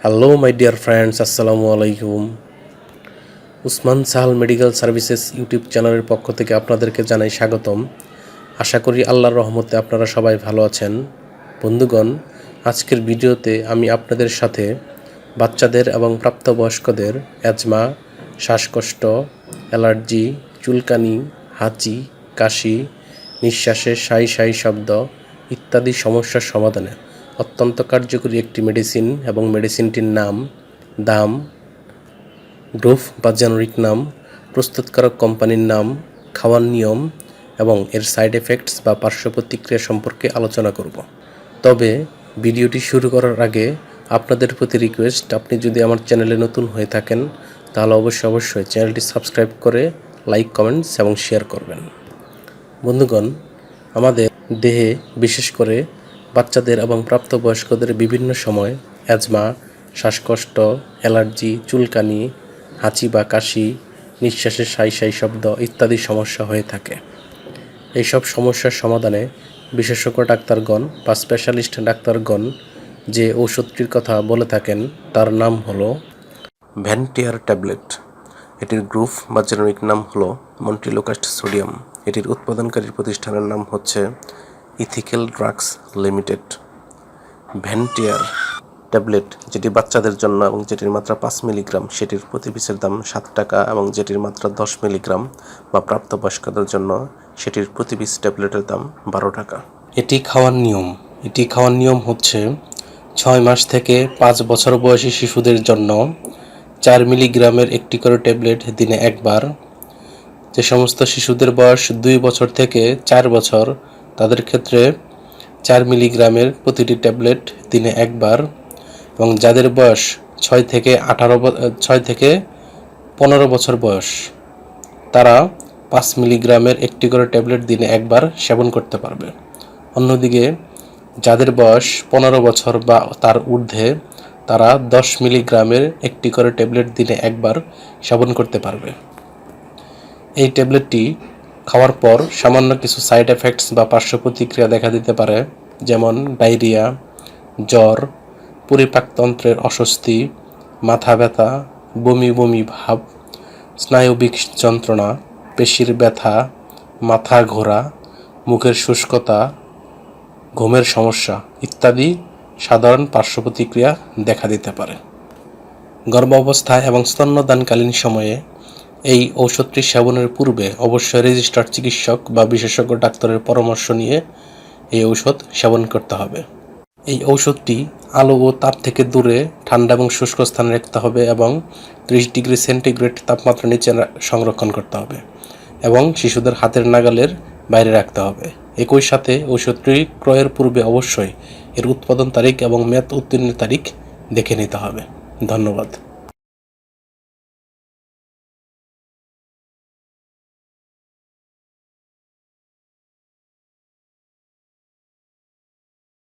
Hello my dear friends, আসসালামু আলাইকুম। Usman Sahal medical services YouTube চ্যানেলের পক্ষ থেকে আপনাদেরকে জানাই স্বাগতম। আশা করি আল্লাহর রহমতে আপনারা সবাই ভালো আছেন। বন্ধুগণ, আজকের ভিডিওতে আমি আপনাদের সাথে বাচ্চাদের এবং প্রাপ্তবয়স্কদের অ্যাজমা, শ্বাসকষ্ট, অ্যালার্জি, চুলকানি, হাঁচি, কাশি, নিঃশ্বাসের সাই সাই শব্দ ইত্যাদি সমস্যার সমাধানে অত্যন্ত কার্যকরী একটি মেডিসিন এবং মেডিসিনটির নাম, দাম, গ্রুপ বা জেনেরিক নাম, প্রস্তুতকারক কোম্পানির নাম, খাওয়ার নিয়ম এবং এর সাইড এফেক্টস বা পার্শ্ব প্রতিক্রিয়া সম্পর্কে আলোচনা করব। তবে ভিডিওটি শুরু করার আগে আপনাদের প্রতি রিকোয়েস্ট, আপনি যদি আমার চ্যানেলে নতুন হয়ে থাকেন তাহলে অবশ্যই চ্যানেলটি সাবস্ক্রাইব করে লাইক, কমেন্টস এবং শেয়ার করবেন। বন্ধুগণ, আমাদের দেহে বিশেষ করে বাচ্চাদের এবং প্রাপ্তবয়স্কদের বিভিন্ন সময় অ্যাজমা, শ্বাসকষ্ট, অ্যালার্জি, চুলকানি, হাঁচি বা কাশি, নিঃশ্বাসের সাই সাই শব্দ ইত্যাদি সমস্যা হয়ে থাকে। এইসব সমস্যার সমাধানে বিশেষজ্ঞ ডাক্তারগণ বা স্পেশালিস্ট ডাক্তারগণ যে ঔষধটির কথা বলে থাকেন তার নাম হলো ভ্যানটিয়ার ট্যাবলেট। এটির গ্রুপ বা জেনেরিক নাম হলো মন্টিলোকাস্ট সোডিয়াম। এটির উৎপাদনকারী প্রতিষ্ঠানের নাম হচ্ছে ইথিক্যাল ড্রাগস লিমিটেড। ভ্যানটিয়ার ট্যাবলেট, যেটি বাচ্চাদের জন্য এবং যেটির মাত্রা 5 মিলিগ্রাম, সেটির প্রতি পিসের দাম 7 টাকা, এবং যেটির মাত্রা 10 মিলিগ্রাম বা প্রাপ্তবয়স্কদের জন্য সেটির প্রতি পিস ট্যাবলেটের দাম 12 টাকা। এটি খাওয়ার নিয়ম হচ্ছে 6 মাস থেকে 5 বছর বয়সী শিশুদের জন্য 4 মিলিগ্রামের একটি করে ট্যাবলেট দিনে একবার। যে সমস্ত শিশুদের বয়স 2 বছর থেকে 4 বছর তাদের ক্ষেত্রে 4 মিলিগ্রামের প্রতিটি ট্যাবলেট দিনে একবার, এবং যাদের বয়স 6 থেকে 15 বছর বয়স তারা 5 মিলিগ্রামের একটি করে ট্যাবলেট দিনে একবার সেবন করতে পারবে। অন্যদিকে যাদের বয়স 15 বছর বা তার ঊর্ধ্বে তারা 10 মিলিগ্রামের একটি করে ট্যাবলেট দিনে একবার সেবন করতে পারবে। এই ট্যাবলেটটি খাওয়ার পর সামান্য কিছু সাইড এফেক্টস বা পার্শ্ব প্রতিক্রিয়া দেখা দিতে পারে, যেমন ডায়রিয়া, জ্বর, পরিপাকতন্ত্রের অস্বস্তি, মাথা ব্যথা, বমি বমি ভাব, স্নায়বিক যন্ত্রণা, পেশির ব্যথা, মাথা ঘোরা, মুখের শুষ্কতা, ঘুমের সমস্যা ইত্যাদি সাধারণ পার্শ্ব প্রতিক্রিয়া দেখা দিতে পারে। গর্ভাবস্থায় এবং স্তন্যদানকালীন সময়ে এই ঔষধটি সেবনের পূর্বে অবশ্যই রেজিস্টার্ড চিকিৎসক বা বিশেষজ্ঞ ডাক্তারের পরামর্শ নিয়ে এই ঔষধ সেবন করতে হবে। এই ঔষধটি আলো ও তাপ থেকে দূরে ঠান্ডা এবং শুষ্ক স্থানে রাখতে হবে এবং 30 ডিগ্রি সেন্টিগ্রেড তাপমাত্রা নিচে সংরক্ষণ করতে হবে এবং শিশুদের হাতের নাগালের বাইরে রাখতে হবে। একই সাথে ঔষধটি ক্রয়ের পূর্বে অবশ্যই এর উৎপাদন তারিখ এবং মেয়াদ উত্তীর্ণের তারিখ দেখে নিতে হবে। ধন্যবাদ।